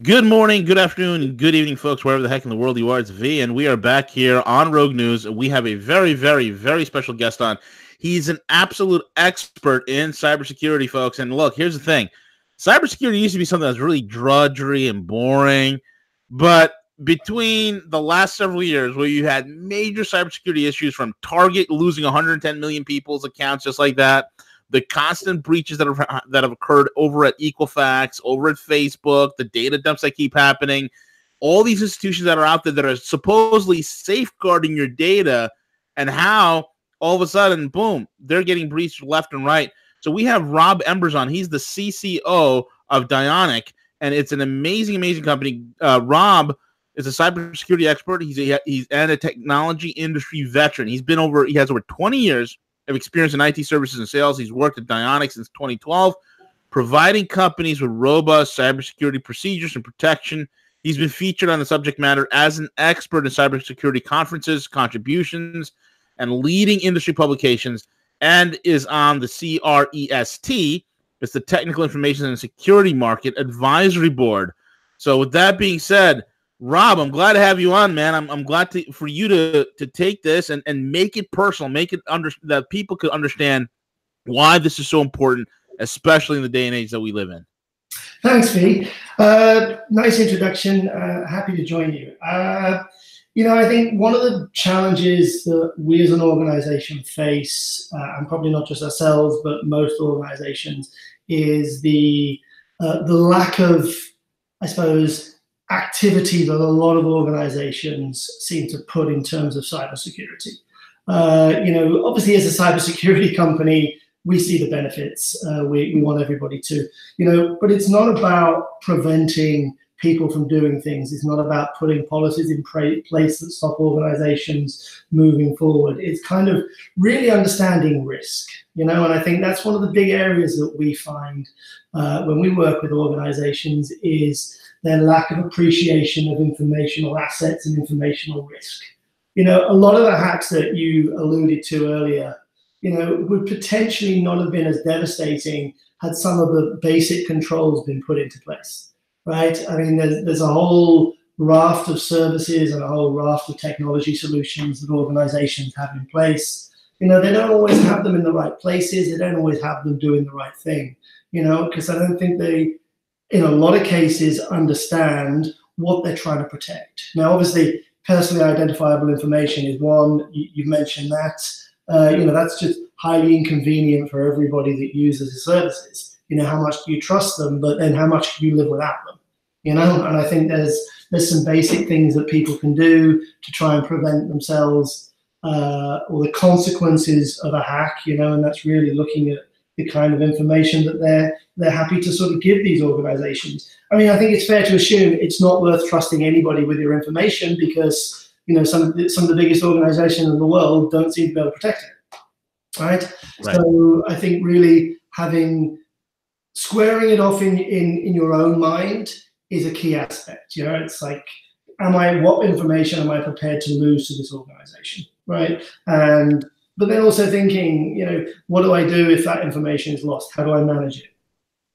Good morning, good afternoon, and good evening, folks, wherever the heck in the world you are. It's V, and we are back here on Rogue News. We have a very, very, very special guest on. He's an absolute expert in cybersecurity, folks. And look, here's the thing. Cybersecurity used to be something that's really drudgery and boring, but between the last several years where you had major cybersecurity issues from Target losing 110 million people's accounts just like that, the constant breaches that have occurred over at Equifax, over at Facebook, the data dumps that keep happening, all these institutions that are out there that are supposedly safeguarding your data, and how all of a sudden, boom, they're getting breached left and right. So we have Rob Embers on. He's the CCO of Dionach, and it's an amazing, amazing company. Rob is a cybersecurity expert. He's a technology industry veteran. He has over 20 years of experience in IT services and sales. He's worked at Dionach since 2012, providing companies with robust cybersecurity procedures and protection. He's been featured on the subject matter as an expert in cybersecurity conferences, contributions, and leading industry publications, and is on the CREST. It's the Technical Information and Security Market Advisory Board. So with that being said, Rob, I'm glad to have you on, man. I'm glad for you to take this and make it personal, make it that people could understand why this is so important, especially in the day and age that we live in. Thanks, V. Nice introduction. Happy to join you. I think one of the challenges that we as an organization face, and probably not just ourselves, but most organizations, is the lack of, I suppose, activity that a lot of organizations seem to put in terms of cybersecurity. Obviously, as a cybersecurity company, we see the benefits. We want everybody to, but it's not about preventing people from doing things. It's not about putting policies in place that stop organizations moving forward. It's kind of really understanding risk, and I think that's one of the big areas that we find when we work with organizations is their lack of appreciation of informational assets and informational risk. A lot of the hacks that you alluded to earlier, would potentially not have been as devastating had some of the basic controls been put into place, right? I mean, there's a whole raft of services and a whole raft of technology solutions that organizations have in place. They don't always have them in the right places. They don't always have them doing the right thing, because I don't think they, in a lot of cases, understand what they're trying to protect. Now, obviously, personally identifiable information is one. You've mentioned that. That's just highly inconvenient for everybody that uses the services. How much do you trust them, but then how much do you live without them? And I think there's some basic things that people can do to try and prevent themselves or the consequences of a hack, and that's really looking at the kind of information that they're happy to sort of give these organizations. I mean, I think it's fair to assume it's not worth trusting anybody with your information because, some of the biggest organizations in the world don't seem to be able to protect it, right? So I think really squaring it off in your own mind is a key aspect. It's like, what information am I prepared to lose to this organization, right? But then also thinking, what do I do if that information is lost? How do I manage it?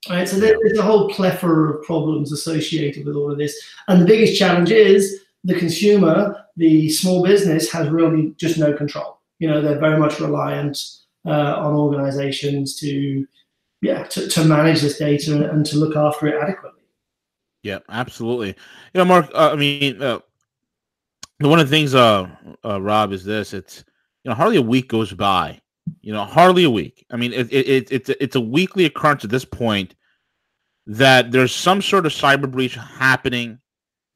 Right. So there's a whole plethora of problems associated with all of this. And the biggest challenge is the consumer, the small business, has really just no control. They're very much reliant on organizations to manage this data and to look after it adequately. Yeah, absolutely. Mark, one of the things, Rob, is this. It's, hardly a week goes by, hardly a week. I mean, it's a weekly occurrence at this point that there's some sort of cyber breach happening.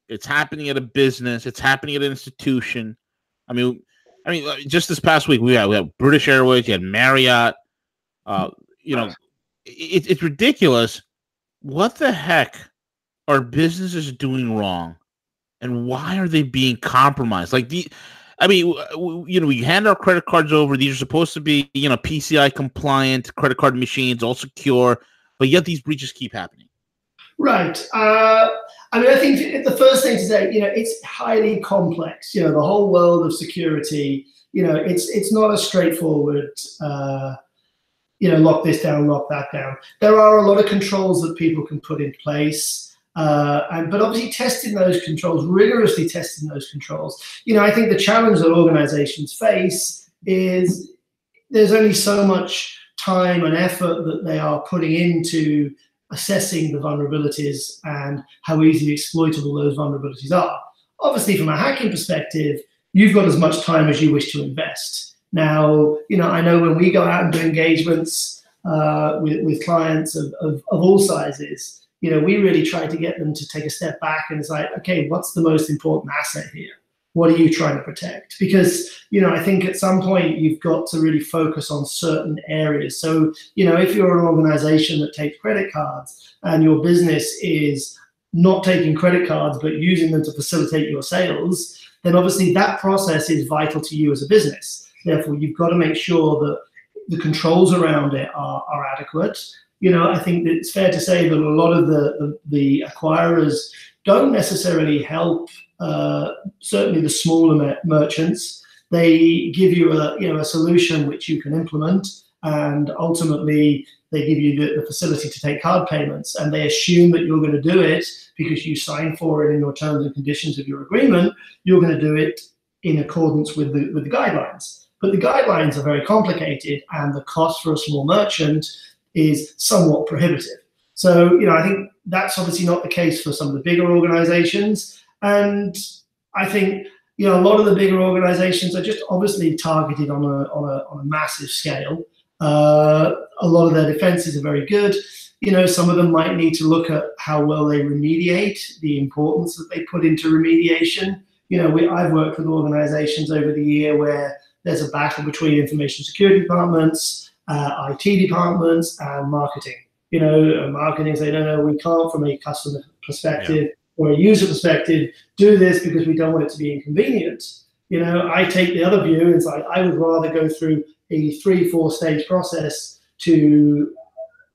It's happening at a business. It's happening at an institution. I mean, just this past week, we had British Airways, you had Marriott. It's ridiculous. What the heck are businesses doing wrong, and why are they being compromised? We hand our credit cards over. These are supposed to be, PCI compliant credit card machines, all secure, but yet these breaches keep happening. Right. I think the first thing to say, it's highly complex. The whole world of security, it's not a straightforward, lock this down, lock that down. There are a lot of controls that people can put in place. But obviously testing those controls, rigorously testing those controls. I think the challenge that organizations face is there's only so much time and effort that they are putting into assessing the vulnerabilities and how easily exploitable those vulnerabilities are. Obviously, from a hacking perspective, you've got as much time as you wish to invest. Now, I know when we go out and do engagements with clients of all sizes, we really try to get them to take a step back and it's like, okay, what's the most important asset here? What are you trying to protect? Because, I think at some point you've got to really focus on certain areas. So, if you're an organization that takes credit cards and your business is not taking credit cards, but using them to facilitate your sales, then obviously that process is vital to you as a business. Therefore, you've got to make sure that the controls around it are adequate. I think that it's fair to say that a lot of the acquirers don't necessarily help certainly the smaller merchants. They give you a solution which you can implement, and ultimately they give you the facility to take card payments, and they assume that you're going to do it because you signed for it in your terms and conditions of your agreement. You're going to do it in accordance with the guidelines. But the guidelines are very complicated, and the cost for a small merchant is somewhat prohibitive. So, I think that's obviously not the case for some of the bigger organizations. And I think, a lot of the bigger organizations are just obviously targeted on a massive scale. A lot of their defenses are very good. Some of them might need to look at how well they remediate, the importance that they put into remediation. I've worked with organizations over the year where there's a battle between information security departments, IT departments, and marketing. Marketing say, no, we can't, from a customer perspective or a user perspective, do this because we don't want it to be inconvenient. I take the other view. It's like, I would rather go through a 3-4 stage process to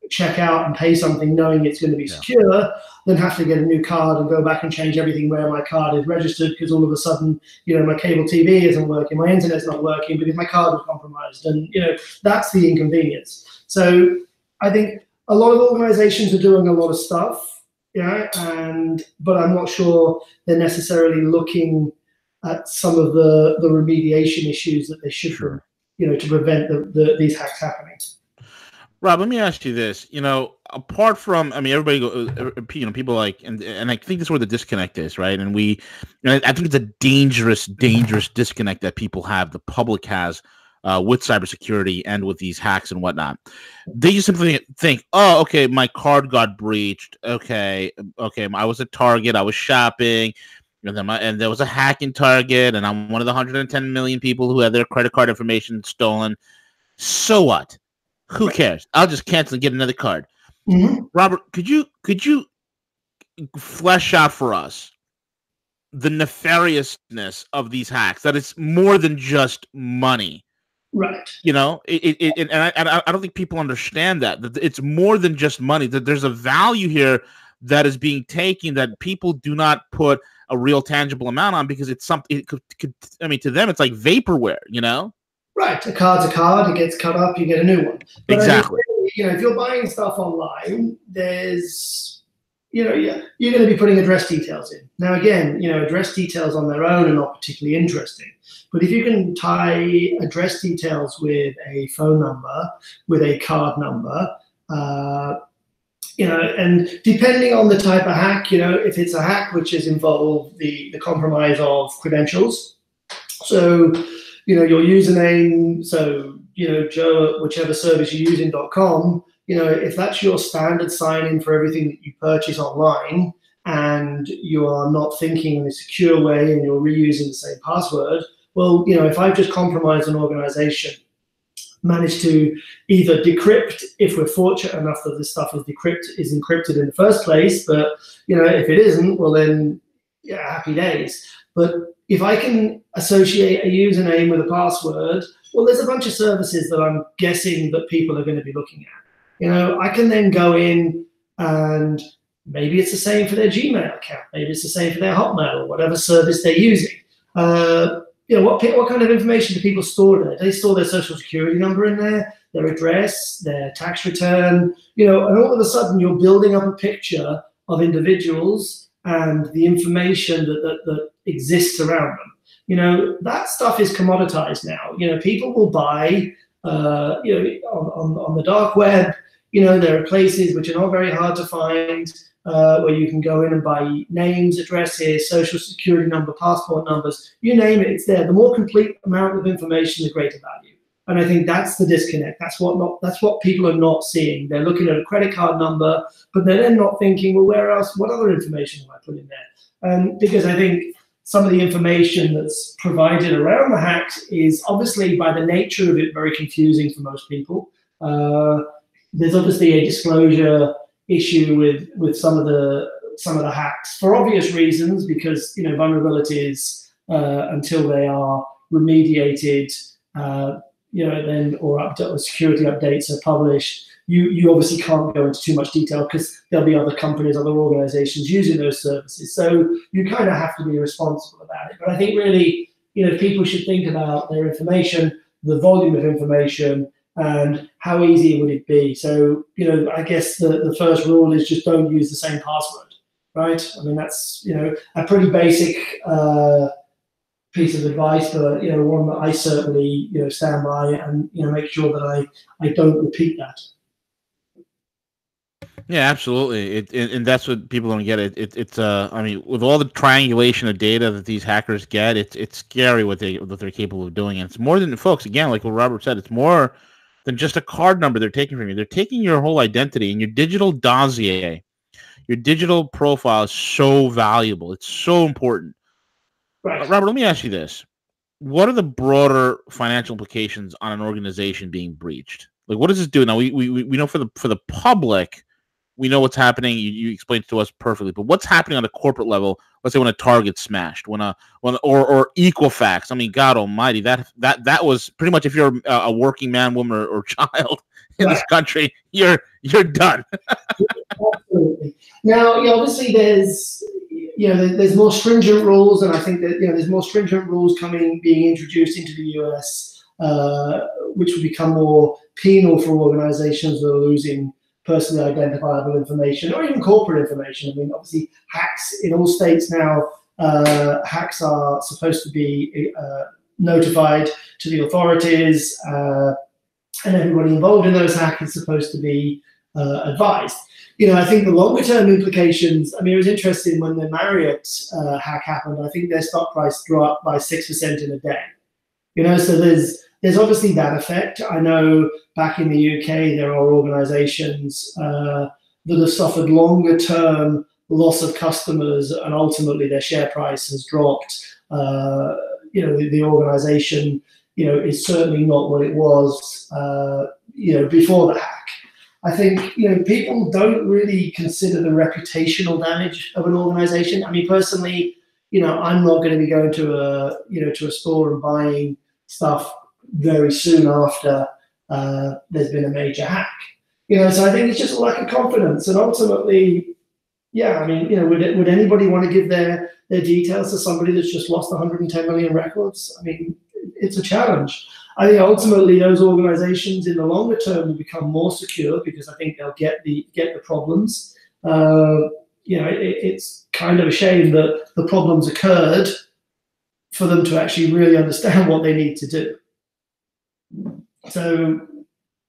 check out and pay something knowing it's going to be secure than have to get a new card and go back and change everything where my card is registered because all of a sudden, my cable TV isn't working, my internet's not working because my card was compromised. And, that's the inconvenience. So I think a lot of organizations are doing a lot of stuff, but I'm not sure they're necessarily looking at some of the remediation issues that they should, to prevent these hacks happening. Rob, let me ask you this. Apart from, everybody people like, and I think this is where the disconnect is, right? And I think it's a dangerous disconnect that people have, the public has, with cybersecurity and with these hacks and whatnot. They just simply think, oh, okay, my card got breached. Okay, I was at Target, I was shopping, and there was a hack in Target, and I'm one of the 110 million people who had their credit card information stolen. So what? Who cares? I'll just cancel and get another card. Mm-hmm. Robert, could you flesh out for us the nefariousness of these hacks? That it's more than just money, right? And I don't think people understand that it's more than just money. That there's a value here that is being taken that people do not put a real tangible amount on because it's something. It could to them it's like vaporware, Right, a card's a card. It gets cut up, you get a new one. But exactly. If you're buying stuff online, there's, you're going to be putting address details in. Now, again, address details on their own are not particularly interesting. But if you can tie address details with a phone number, with a card number, and depending on the type of hack, if it's a hack which has involved the compromise of credentials, so your username, so, Joe, whichever service you're using.com, if that's your standard sign-in for everything that you purchase online and you are not thinking in a secure way and you're reusing the same password, well, if I've just compromised an organization, managed to either decrypt, if we're fortunate enough that this stuff is encrypted in the first place, but, if it isn't, well then, happy days. But if I can associate a username with a password, well, there's a bunch of services that I'm guessing that people are going to be looking at. I can then go in and maybe it's the same for their Gmail account. Maybe it's the same for their Hotmail or whatever service they're using. What kind of information do people store there? Do they store their social security number in there, their address, their tax return? And all of a sudden you're building up a picture of individuals and the information that exists around them. You know, that stuff is commoditized now. You know, people will buy, you know, on the dark web. You know, there are places which are not very hard to find, where you can go in and buy names, addresses, social security number, passport numbers, you name it, it's there. The more complete amount of information, the greater value. And I think that's the disconnect. That's what people are not seeing. They're looking at a credit card number, but they're then not thinking, well, where else? What other information will I put in there? Because I think some of the information that's provided around the hacks is obviously, by the nature of it, very confusing for most people. There's obviously a disclosure issue with some of the hacks for obvious reasons, because, you know, vulnerabilities until they are remediated, you know, then or security updates are published, you obviously can't go into too much detail because there'll be other companies, other organizations using those services. So you kind of have to be responsible about it. But I think really, you know, people should think about their information, the volume of information, and how easy would it be. So, you know, I guess the first rule is just don't use the same password, right? I mean, that's, you know, a pretty basic piece of advice, but, you know, one that I certainly, you know, stand by, and, you know, make sure that I don't repeat that. Yeah, absolutely. And that's what people don't get. It's I mean, with all the triangulation of data that these hackers get, it's scary what they're capable of doing. And it's more than, folks, again, like what Robert said, it's more than just a card number they're taking from you. They're taking your whole identity, and your digital dossier, your digital profile is so valuable. It's so important. Right. Robert, let me ask you this. What are the broader financial implications on an organization being breached? Like, what does this do? Now, we know for the public, we know what's happening. You explained it to us perfectly. But what's happening on a corporate level? Let's say when a Target's smashed, or Equifax. I mean, God Almighty, that was pretty much, if you're a working man, woman, or child in this country, you're done. Absolutely. Now, you know, obviously, there's more stringent rules, and I think that, you know, there's more stringent rules being introduced into the US, which will become more penal for organizations that are losing personally identifiable information, or even corporate information. I mean, obviously, hacks in all states now, hacks are supposed to be notified to the authorities, and everybody involved in those hacks is supposed to be advised. You know, I think the longer term implications, I mean, it was interesting when the Marriott hack happened. I think their stock price dropped by 6% in a day. You know, so there's obviously that effect. I know back in the UK, there are organizations that have suffered longer term loss of customers, and ultimately their share price has dropped. You know, the organization, you know, is certainly not what it was, you know, before the hack. I think, you know, people don't really consider the reputational damage of an organization. I mean, personally, you know, I'm not going to be going to a store and buying stuff very soon after there's been a major hack. You know, so I think it's just a lack of confidence. And ultimately, yeah, I mean, you know, would anybody want to give their details to somebody that's just lost 110 million records? I mean, it's a challenge. I think ultimately those organizations in the longer term will become more secure, because I think they'll get the problems. You know, it's kind of a shame that the problems occurred for them to actually really understand what they need to do. So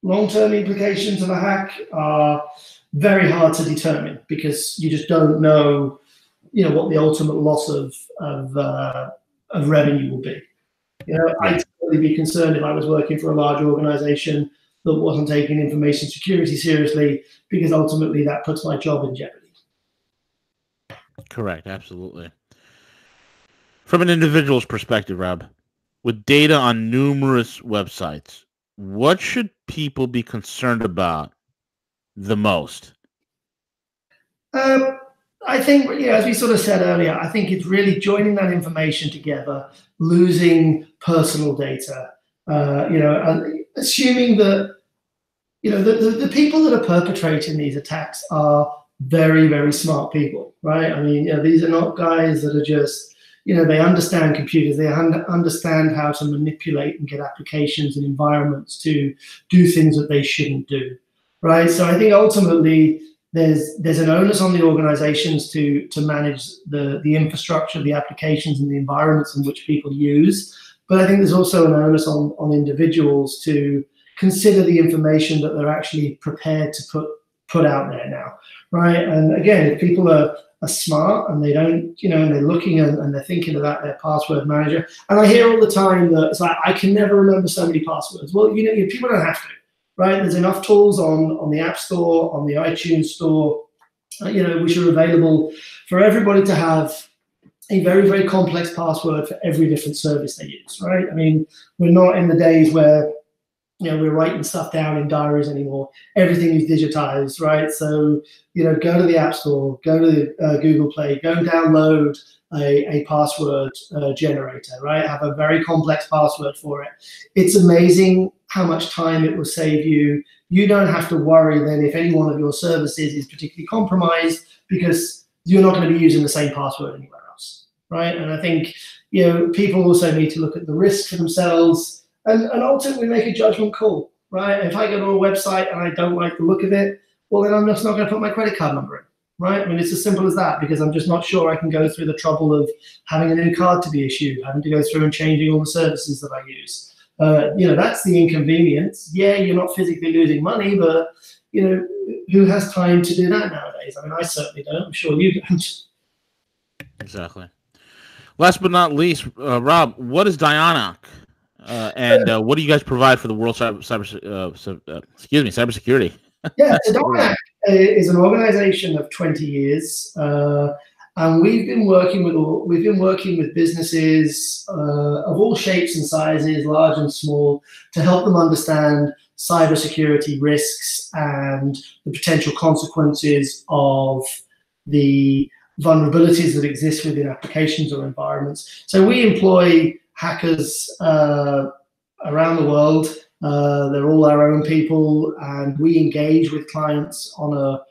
long-term implications of a hack are very hard to determine, because you just don't know, you know, what the ultimate loss of revenue will be. You know, I'd certainly be concerned if I was working for a large organization that wasn't taking information security seriously, because ultimately that puts my job in jeopardy. Correct, absolutely. From an individual's perspective, Rob, with data on numerous websites, what should people be concerned about the most? I think, you know, as we sort of said earlier, I think it's really joining that information together, losing personal data, you know, and assuming that, you know, the people that are perpetrating these attacks are very, very smart people, right? I mean, you know, these are not guys that are just, you know, they understand computers, they understand how to manipulate and get applications and environments to do things that they shouldn't do, right? So I think ultimately there's an onus on the organizations to manage the infrastructure, the applications, and the environments in which people use. But I think there's also an onus on individuals to consider the information that they're actually prepared to put out there now, right? And again, if people are smart and they don't, and they're looking and they're thinking about their password manager. And I hear all the time that it's like, I can never remember so many passwords. Well, people don't have to, right? There's enough tools on the App Store, on the iTunes Store, which are available for everybody to have a very, very complex password for every different service they use, right? I mean, we're not in the days where we're writing stuff down in diaries anymore. Everything is digitized, right? So, go to the App Store, go to Google Play, go and download a password generator, right? Have a very complex password for it. It's amazing how much time it will save you. You don't have to worry then if any one of your services is particularly compromised, because you're not going to be using the same password anywhere else, right? And I think, people also need to look at the risk for themselves and ultimately make a judgment call, right? If I go to a website and I don't like the look of it, well, then I'm just not going to put my credit card number in, right? I mean, it's as simple as that, because I'm just not sure I can go through the trouble of having a new card to be issued, having to go through and changing all the services that I use. That's the inconvenience. Yeah, you're not physically losing money, but, who has time to do that nowadays? I mean, I certainly don't. I'm sure you don't. Exactly. Last but not least, Rob, what is Dionach? And what do you guys provide for the world cybersecurity? Yeah, so Dionach is an organization of 20 years, and we've been working with businesses of all shapes and sizes, large and small, to help them understand cybersecurity risks and the potential consequences of the vulnerabilities that exist within applications or environments. So we employ hackers around the world. They're all our own people, and we engage with clients on a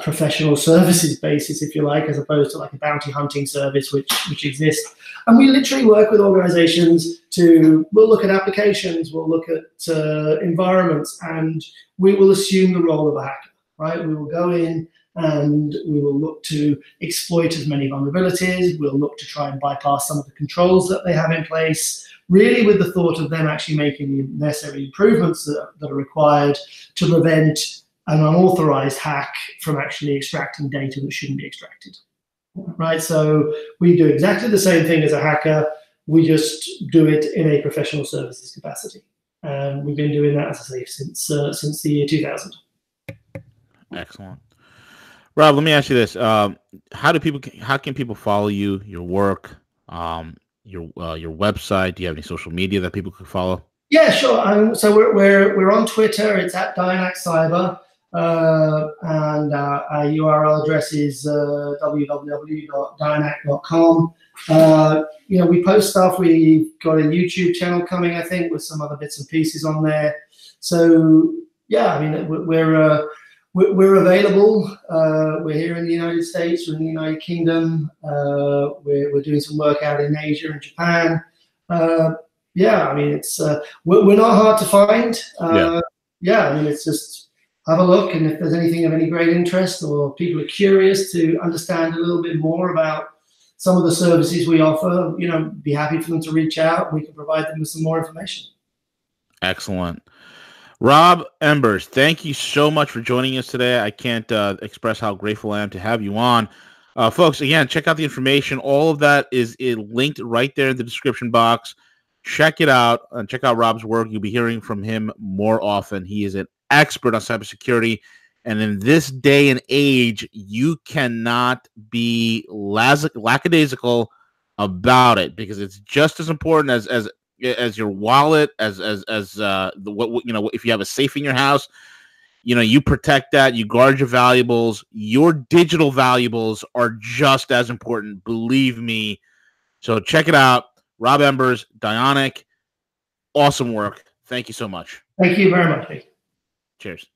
professional services basis, if you like, as opposed to like a bounty hunting service which exists. And we literally work with organizations we'll look at applications, we'll look at environments, and we will assume the role of a hacker, right? We will go in and we will look to exploit as many vulnerabilities. We'll look to try and bypass some of the controls that they have in place, really with the thought of them actually making the necessary improvements that are required to prevent an unauthorized hack from actually extracting data that shouldn't be extracted, right? So we do exactly the same thing as a hacker. We just do it in a professional services capacity. And we've been doing that, as I say, since the year 2000. Excellent. Rob, let me ask you this: how can people follow you, your work, your website? Do you have any social media that people can follow? Yeah, sure. So we're on Twitter. It's at Dionach Cyber, and our URL address is www.dionach.com. We post stuff. We've got a YouTube channel coming, I think, with some other bits and pieces on there. So yeah, I mean, we're available. We're here in the United States. We're in the United Kingdom. We're doing some work out in Asia and Japan. Yeah, I mean, it's we're not hard to find. Yeah, I mean, it's just have a look, and if there's anything of any great interest, or people are curious to understand a little bit more about some of the services we offer, be happy for them to reach out. We can provide them with some more information. Excellent. Rob Embers, thank you so much for joining us today. I can't express how grateful I am to have you on. Folks, again, check out the information. All of that is linked right there in the description box. Check it out and check out Rob's work. You'll be hearing from him more often. He is an expert on cybersecurity. And in this day and age, you cannot be lackadaisical about it, because it's just as important as your wallet, as if you have a safe in your house, you protect that, you guard your valuables. Your digital valuables are just as important, believe me. So check it out. Rob Embers, Dionach, awesome work. Thank you so much. Thank you very much. Cheers.